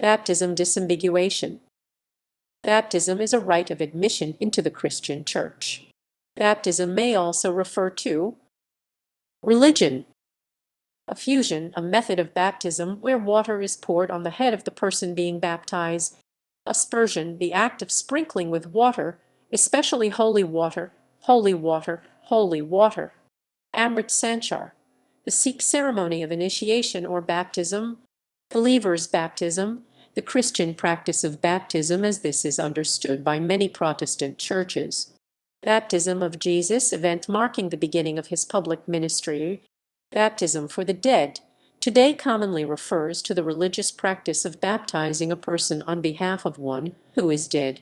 Baptism disambiguation. Baptism is a rite of admission into the Christian Church. Baptism may also refer to religion. Effusion, a method of baptism where water is poured on the head of the person being baptized. Aspersion, the act of sprinkling with water, especially holy water, holy water, holy water. Amrit Sanchar, the Sikh ceremony of initiation or baptism. Believer's baptism, the Christian practice of baptism as this is understood by many Protestant churches. Baptism of Jesus, event marking the beginning of his public ministry. Baptism for the dead, today commonly refers to the religious practice of baptizing a person on behalf of one who is dead.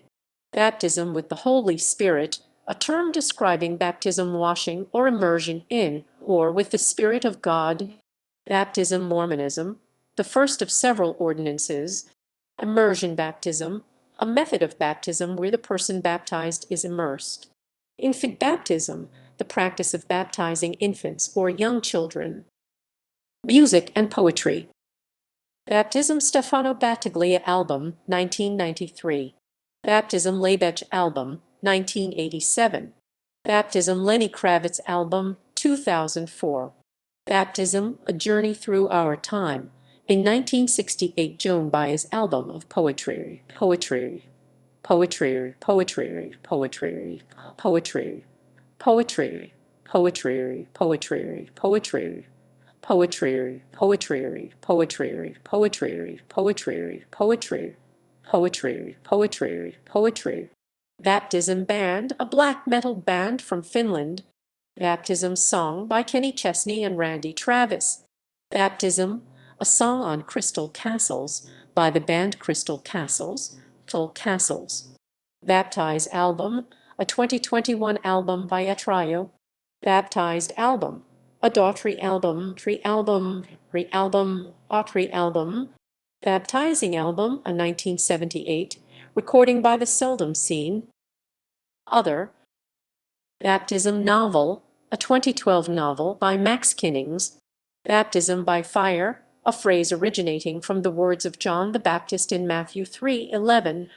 Baptism with the Holy Spirit, a term describing baptism washing or immersion in or with the Spirit of God. Baptism Mormonism, the first of several ordinances. Immersion baptism, a method of baptism where the person baptized is immersed. Infant baptism, the practice of baptizing infants or young children. Music and poetry. Baptism Stefano Battaglia album, 1993. Baptism Labech album, 1987. Baptism Lenny Kravitz album, 2004. Baptism, A Journey Through Our Time, a 1968 Joan Baez album of poetry. Poetry. Poetry, poetry, poetry, poetry, poetry, poetry, poetry, poetry, poetry, poetry, poetry, poetry, poetry, poetry, poetry, poetry, poetry. Baptism Band, a black metal band from Finland. Baptism Song by Kenny Chesney and Randy Travis. Baptism, a song on Crystal Castles by the band Crystal Castles. Full Castles. Baptize Album, a 2021 album by a trio. Baptized Album, a Daughtry album, re-album, Autry album. Baptizing Album, a 1978 recording by the Seldom Scene. Other. Baptism Novel, a 2012 novel by Max Kinnings. Baptism by Fire, a phrase originating from the words of John the Baptist in Matthew 3:11.